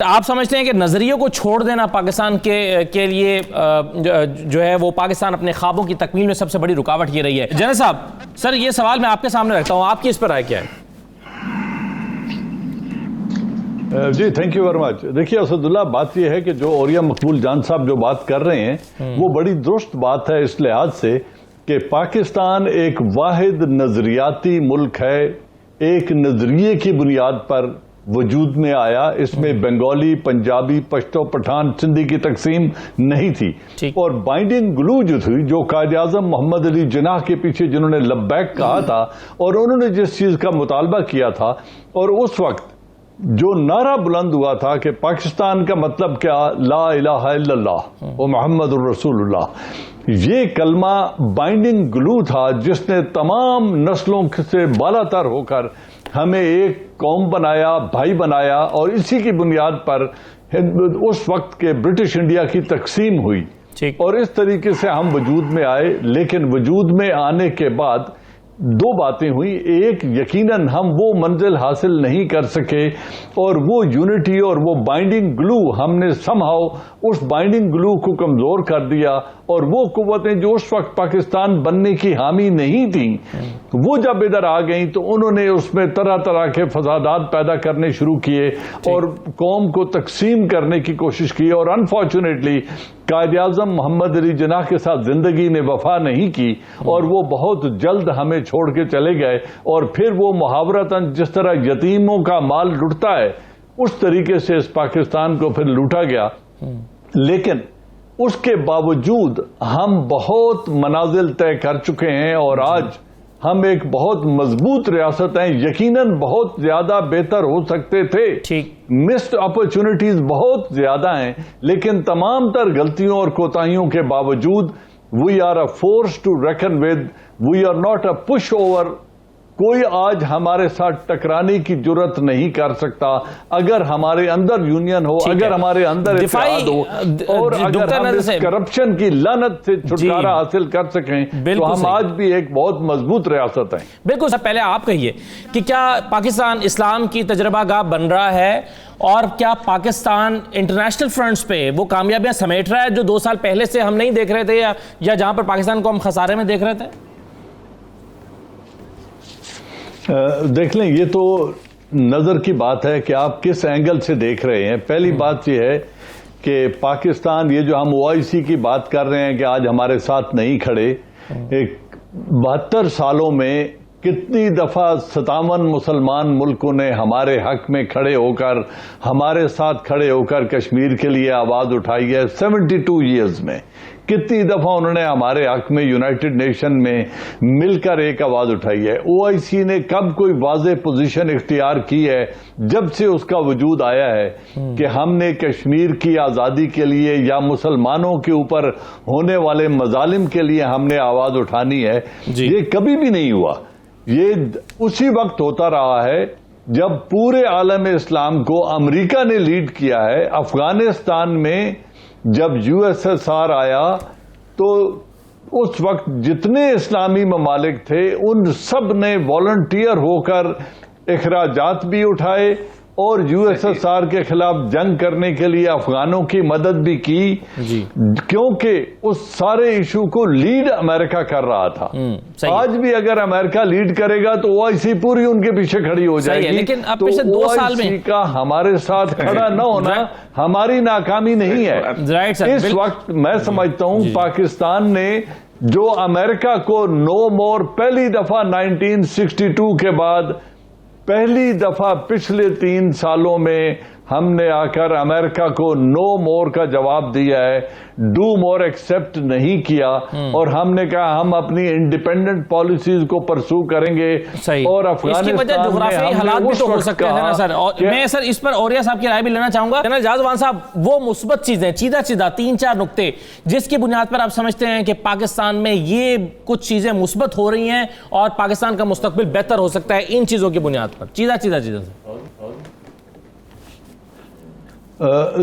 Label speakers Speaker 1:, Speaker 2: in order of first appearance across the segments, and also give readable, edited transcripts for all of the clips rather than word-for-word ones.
Speaker 1: آپ سمجھتے ہیں کہ نظریوں کو چھوڑ دینا پاکستان کے لیے جو ہے وہ پاکستان اپنے خوابوں کی تکمیل میں سب سے بڑی رکاوٹ یہ رہی ہے؟ جنرل صاحب، سر یہ سوال میں آپ کے سامنے رکھتا ہوں، آپ کی اس پر رائے کیا ہے؟
Speaker 2: جی تھینک یو ویری مچ۔ دیکھیے اسد اللہ، بات یہ ہے کہ جو اوریہ مقبول جان صاحب جو بات کر رہے ہیں وہ بڑی درست بات ہے اس لحاظ سے کہ پاکستان ایک واحد نظریاتی ملک ہے، ایک نظریے کی بنیاد پر وجود میں آیا۔ اس میں بنگالی، پنجابی، پشتو، پٹھان، سندھی کی تقسیم نہیں تھی، اور بائنڈنگ گلو جو تھی، جو قائد اعظم محمد علی جناح کے پیچھے جنہوں نے لبیک کہا تھا اور انہوں نے جس چیز کا مطالبہ کیا تھا، اور اس وقت جو نعرہ بلند ہوا تھا کہ پاکستان کا مطلب کیا، لا الہ الا اللہ و محمد الرسول اللہ، یہ کلمہ بائنڈنگ گلو تھا جس نے تمام نسلوں سے بالا تر ہو کر ہمیں ایک قوم بنایا، بھائی بنایا، اور اسی کی بنیاد پر اس وقت کے برٹش انڈیا کی تقسیم ہوئی، اور اس طریقے سے ہم وجود میں آئے۔ لیکن وجود میں آنے کے بعد دو باتیں ہوئی، ایک یقیناً ہم وہ منزل حاصل نہیں کر سکے، اور وہ یونٹی اور وہ بائنڈنگ گلو ہم نے سم ہاؤ اس بائنڈنگ گلو کو کمزور کر دیا، اور وہ قوتیں جو اس وقت پاکستان بننے کی حامی نہیں تھیں، وہ جب ادھر آ گئیں تو انہوں نے اس میں طرح طرح کے فسادات پیدا کرنے شروع کیے اور قوم کو تقسیم کرنے کی کوشش کی، اور انفارچونیٹلی قائد اعظم محمد علی جناح کے ساتھ زندگی نے وفا نہیں کی، اور وہ بہت جلد ہمیں چھوڑ کے چلے گئے، اور پھر وہ محاورتاً جس طرح یتیموں کا مال لٹتا ہے اس طریقے سے اس پاکستان کو پھر لوٹا گیا۔ لیکن اس کے باوجود ہم بہت منازل طے کر چکے ہیں، اور آج ہم ایک بہت مضبوط ریاست ہیں، یقیناً بہت زیادہ بہتر ہو سکتے تھے، مسڈ اپرچونٹیز بہت زیادہ ہیں، لیکن تمام تر غلطیوں اور کوتاہیوں کے باوجود we are a force to reckon with, we are not a pushover. کوئی آج ہمارے ساتھ ٹکرانے کی جرت نہیں کر سکتا اگر ہمارے اندر یونین ہو، اگر ہمارے اندر اتحاد ہو، اور اگر ہم اس کرپشن کی لعنت سے چھٹکارا حاصل کر سکیں تو ہم آج بھی ایک بہت مضبوط ریاست ہیں۔
Speaker 1: بالکل سر، پہلے آپ کہیے کہ کیا پاکستان اسلام کی تجربہ گاہ بن رہا ہے، اور کیا پاکستان انٹرنیشنل فرنٹس پہ وہ کامیابیاں سمیٹ رہا ہے جو 2 سال پہلے سے ہم نہیں دیکھ رہے تھے، یا جہاں پر پاکستان کو ہم خسارے میں دیکھ رہے تھے؟
Speaker 2: دیکھ لیں، یہ تو نظر کی بات ہے کہ آپ کس اینگل سے دیکھ رہے ہیں۔ پہلی بات یہ ہے کہ پاکستان، یہ جو ہم OIC کی بات کر رہے ہیں کہ آج ہمارے ساتھ نہیں کھڑے، 72 سالوں میں کتنی دفعہ 57 مسلمان ملکوں نے ہمارے حق میں کھڑے ہو کر، ہمارے ساتھ کھڑے ہو کر کشمیر کے لیے آواز اٹھائی ہے۔ 72 ایئرز میں کتنی دفعہ انہوں نے ہمارے حق میں یونائٹڈ نیشن میں مل کر ایک آواز اٹھائی ہے۔ OIC نے کب کوئی واضح پوزیشن اختیار کی ہے جب سے اس کا وجود آیا ہے کہ ہم نے کشمیر کی آزادی کے لیے یا مسلمانوں کے اوپر ہونے والے مظالم کے لیے ہم نے آواز اٹھانی ہے؟ یہ کبھی بھی نہیں ہوا۔ یہ اسی وقت ہوتا رہا ہے جب پورے عالم اسلام کو امریکہ نے لیڈ کیا ہے۔ افغانستان میں جب USSR آیا تو اس وقت جتنے اسلامی ممالک تھے ان سب نے والنٹیئر ہو کر اخراجات بھی اٹھائے، اور USSR کے خلاف جنگ کرنے کے لیے افغانوں کی مدد بھی کی، کیونکہ اس سارے ایشو کو لیڈ امریکہ کر رہا تھا۔ آج بھی اگر امریکہ لیڈ کرے گا تو OIC پوری ان کے پیچھے کھڑی ہو جائے گی،
Speaker 1: لیکن اب
Speaker 2: تو
Speaker 1: پچھلے 2 سال میں
Speaker 2: OIC کا ہمارے ساتھ کھڑا نہ ہونا ہماری ناکامی نہیں ہے۔ اس وقت میں سمجھتا ہوں پاکستان نے جو امریکہ کو نو مور، پہلی دفعہ 1962 کے بعد پہلی دفعہ پچھلے 3 سالوں میں ہم نے آ کر امریکہ کو نو مور کا جواب دیا ہے، ڈو مور ایکسپٹ نہیں کیا، اور ہم نے کہا ہم اپنی انڈیپینڈنٹ پالیسیز کو پرسو کریں گے۔ اور
Speaker 1: اس کی وجہ جغرافیائی حالات بھی تو ہو سکتے ہیں نا سر۔ میں سر اس پر اوریہ صاحب کی رائے بھی لینا چاہوں گا۔ جنرل جاز وان صاحب، وہ مثبت چیزیں، چیدہ 3-4 نقطے جس کی بنیاد پر آپ سمجھتے ہیں کہ پاکستان میں یہ کچھ چیزیں مثبت ہو رہی ہیں اور پاکستان کا مستقبل بہتر ہو سکتا ہے ان چیزوں کی بنیاد پر، چیزیں سے؟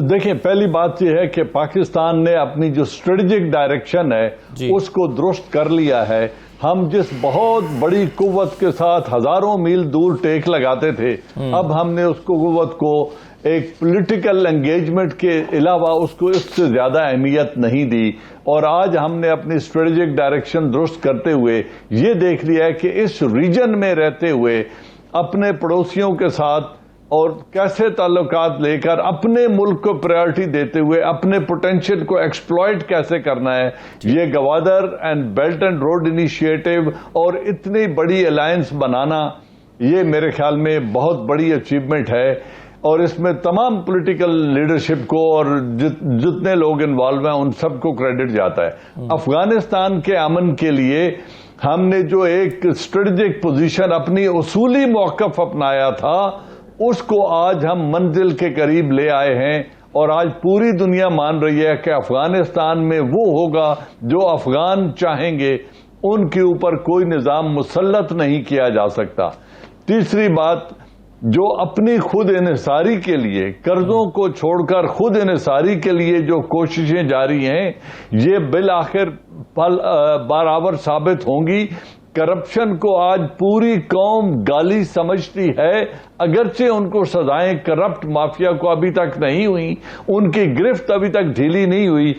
Speaker 2: دیکھیں، پہلی بات یہ ہے کہ پاکستان نے اپنی جو اسٹریٹجک ڈائریکشن ہے اس کو درست کر لیا ہے۔ ہم جس بہت بڑی قوت کے ساتھ ہزاروں میل دور ٹیک لگاتے تھے، اب ہم نے اس قوت کو ایک پولیٹیکل انگیجمنٹ کے علاوہ اس کو اس سے زیادہ اہمیت نہیں دی، اور آج ہم نے اپنی اسٹریٹجک ڈائریکشن درست کرتے ہوئے یہ دیکھ لیا ہے کہ اس ریجن میں رہتے ہوئے اپنے پڑوسیوں کے ساتھ اور کیسے تعلقات لے کر اپنے ملک کو پرائرٹی دیتے ہوئے اپنے پوٹینشیل کو ایکسپلائٹ کیسے کرنا ہے، یہ Gwadar and belt and road initiative اور اتنی بڑی الائنس بنانا، یہ میرے خیال میں بہت بڑی اچیومنٹ ہے، اور اس میں تمام پولیٹیکل لیڈرشپ کو اور جتنے لوگ انوالو ہیں ان سب کو کریڈٹ جاتا ہے۔ افغانستان کے امن کے لیے ہم نے جو ایک اسٹریٹجک پوزیشن اپنی اصولی موقف اپنایا تھا، اس کو آج ہم منزل کے قریب لے آئے ہیں، اور آج پوری دنیا مان رہی ہے کہ افغانستان میں وہ ہوگا جو افغان چاہیں گے، ان کے اوپر کوئی نظام مسلط نہیں کیا جا سکتا۔ تیسری بات، جو اپنی خود انحصاری کے لیے قرضوں کو چھوڑ کر خود انحصاری کے لیے جو کوششیں جاری ہیں، یہ بالآخر برابر ثابت ہوں گی۔ کرپشن کو آج پوری قوم گالی سمجھتی ہے، اگرچہ ان کو سزائیں کرپٹ مافیا کو ابھی تک نہیں ہوئی، ان کی گرفت ابھی تک ڈھیلی نہیں ہوئی،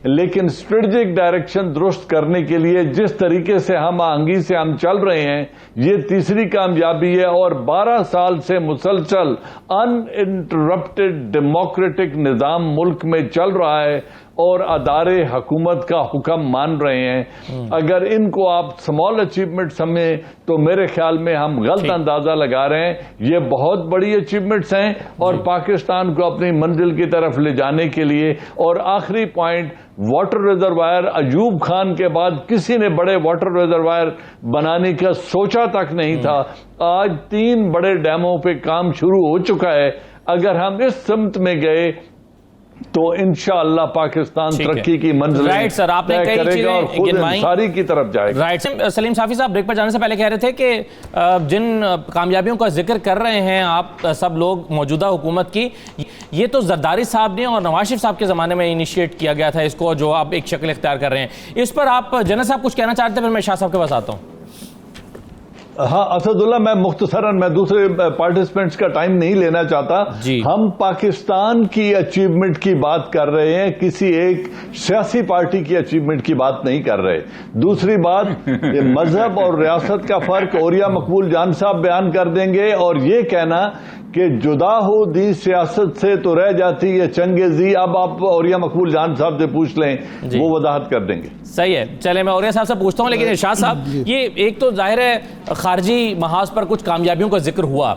Speaker 2: لیکن اسٹریٹجک ڈائریکشن درست کرنے کے لیے جس طریقے سے ہم آہنگی سے ہم چل رہے ہیں، یہ تیسری کامیابی ہے، اور 12 سال سے مسلسل ان انٹرپٹڈ ڈیموکریٹک نظام ملک میں چل رہا ہے، اور ادارے حکومت کا حکم مان رہے ہیں۔ اگر ان کو آپ اسمال اچیومنٹ سمجھیں تو میرے خیال میں ہم غلط اندازہ لگا رہے ہیں، یہ بہت بڑی اچیومنٹس ہیں، اور پاکستان کو اپنی منزل کی طرف لے جانے کے لیے۔ اور آخری point, water reservoir, Ayub Khan کے بعد کسی نے بڑے واٹر ریزروائر بنانے کا سوچا تک نہیں تھا، آج 3 بڑے ڈیموں پہ کام شروع ہو چکا ہے۔ اگر ہم اس سمت میں گئے تو انشاءاللہ پاکستان ترقی کی منزل طے کرے گا اور خود انحصاری کی طرف جائے گا۔
Speaker 1: سلیم صافی صاحب، بریک پر جانے سے پہلے کہہ رہے تھے کہ جن کامیابیوں کا ذکر کر رہے ہیں آپ سب لوگ موجودہ حکومت کی، یہ تو زرداری صاحب نے اور نواز شریف صاحب کے زمانے میں انیشیٹ کیا گیا تھا اس کو، جو آپ ایک شکل اختیار کر رہے ہیں، اس پر آپ جنرل صاحب کچھ کہنا چاہتے ہیں؟ پھر میں شاہ صاحب کے پاس آتا ہوں۔
Speaker 2: ہاں اسد اللہ، میں مختصراً میں دوسرے پارٹیسپینٹس کا ٹائم نہیں لینا چاہتا۔ ہم پاکستان کی اچیومنٹ کی بات کر رہے ہیں، کسی ایک سیاسی پارٹی کی اچیومنٹ کی بات نہیں کر رہے۔ دوسری بات، مذہب اور ریاست کا فرق اوریہ مقبول جان صاحب بیان کر دیں گے، اور یہ کہنا کہ جدا ہو دی سیاست سے تو رہ جاتی ہے چنگیزی، اب آپ اوریہ مقبول جان صاحب سے پوچھ لیں، وہ وضاحت کر دیں گے۔
Speaker 1: صحیح ہے، چلے میں اوریہ صاحب سے پوچھتا ہوں، لیکن ارشاد صاحب، یہ ایک تو ظاہر ہے خارجی محاذ پر کچھ کامیابیوں کا ذکر ہوا،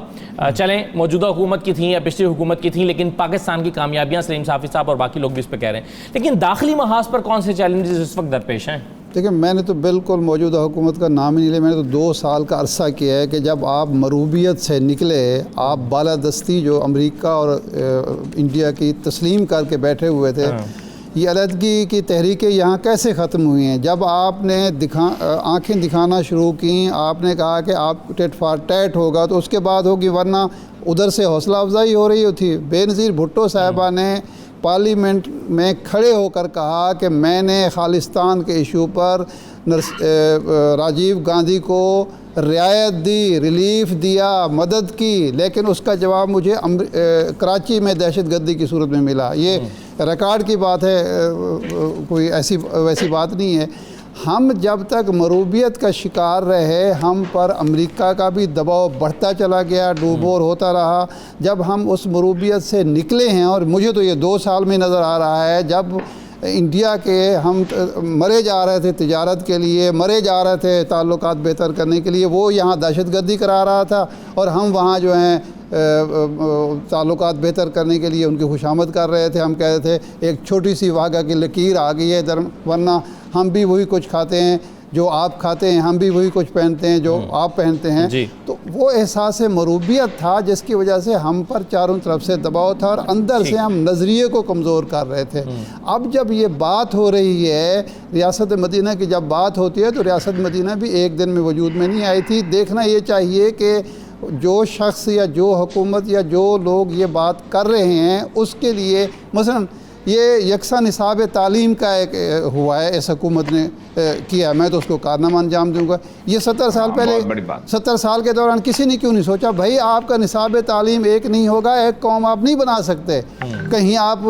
Speaker 1: چلیں موجودہ حکومت کی تھیں یا پچھلی حکومت کی تھیں، لیکن پاکستان کی کامیابیاں سلیم صافی صاحب اور باقی لوگ بھی اس پہ کہہ رہے ہیں، لیکن داخلی محاذ پر کون سے چیلنجز اس وقت درپیش ہیں؟
Speaker 3: دیکھیں، میں نے تو بالکل موجودہ حکومت کا نام ہی نہیں لیا، میں نے تو 2 سال کا عرصہ کیا ہے کہ جب آپ مروبیت سے نکلے، آپ بالادستی جو امریکہ اور انڈیا کی تسلیم کر کے بیٹھے ہوئے تھے، یہ علیحدگی کی تحریکیں یہاں کیسے ختم ہوئی ہیں؟ جب آپ نے آنکھیں دکھانا شروع کیں، آپ نے کہا کہ آپ ٹیٹ فار ٹیٹ ہوگا تو اس کے بعد ہوگی، ورنہ ادھر سے حوصلہ افزائی ہو رہی تھی۔ بے نظیر بھٹو صاحبہ نے پارلیمنٹ میں کھڑے ہو کر کہا کہ میں نے خالصتان کے ایشو پر راجیو گاندھی کو رعایت دی، ریلیف دیا، مدد کی، لیکن اس کا جواب مجھے کراچی میں دہشت گردی کی صورت میں ملا۔ یہ ریکارڈ کی بات ہے، کوئی ویسی بات نہیں ہے۔ ہم جب تک مروبیت کا شکار رہے، ہم پر امریکہ کا بھی دباؤ بڑھتا چلا گیا، ڈوبور ہوتا رہا۔ جب ہم اس مروبیت سے نکلے ہیں، اور مجھے تو یہ 2 سال میں نظر آ رہا ہے، جب انڈیا کے ہم مرے جا رہے تھے تجارت کے لیے، مرے جا رہے تھے تعلقات بہتر کرنے کے لیے، وہ یہاں دہشت گردی کرا رہا تھا، اور ہم وہاں جو ہیں تعلقات بہتر کرنے کے لیے ان کی خوشامد کر رہے تھے۔ ہم کہہ رہے تھے ایک چھوٹی سی واگا کی لکیر آ گئی ہے ادھر، ورنہ ہم بھی وہی کچھ کھاتے ہیں جو آپ کھاتے ہیں، ہم بھی وہی کچھ پہنتے ہیں جو آپ پہنتے ہیں۔ تو وہ احساس مروبیت تھا جس کی وجہ سے ہم پر چاروں طرف سے دباؤ تھا، اور اندر سے ہم نظریے کو کمزور کر رہے تھے۔ اب جب یہ بات ہو رہی ہے ریاست مدینہ کی، جب بات ہوتی ہے تو ریاست مدینہ بھی ایک دن میں وجود میں نہیں آئی تھی۔ دیکھنا یہ چاہیے کہ جو شخص یا جو حکومت یا جو لوگ یہ بات کر رہے ہیں، اس کے لیے مثلا یہ یکساں نصاب تعلیم کا ایک ہوا ہے اس حکومت نے کیا. میں تو اس کو کارنامہ انجام دوں گا. یہ 70 سال پہلے 70 سال کے دوران کسی نے کیوں نہیں سوچا بھائی آپ کا نصاب تعلیم ایک نہیں ہوگا, ایک قوم آپ نہیں بنا سکتے. کہیں آپ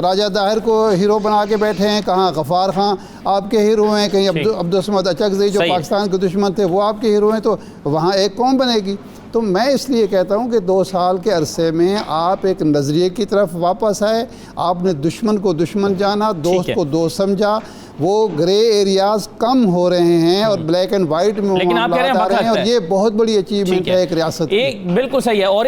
Speaker 3: راجہ داہر کو ہیرو بنا کے بیٹھے ہیں, کہاں غفار خان آپ کے ہیرو ہیں, کہیں عبدالصمد اچکزئی جو پاکستان کے دشمن تھے وہ آپ کے ہیرو ہیں, تو وہاں ایک قوم بنے گی. تو میں اس لیے کہتا ہوں کہ 2 سال کے عرصے میں آپ ایک نظریے کی طرف واپس آئے, آپ نے دشمن کو دشمن جانا, دوست کو دوست سمجھا, وہ گرے ایریاز کم ہو رہے ہیں اور بلیک اینڈ وائٹ میں
Speaker 1: لیکن آپ کہہ رہے ہیں
Speaker 3: اور یہ بہت بڑی اچیومنٹ ہے ایک ریاست کی.
Speaker 1: بالکل صحیح ہے. اور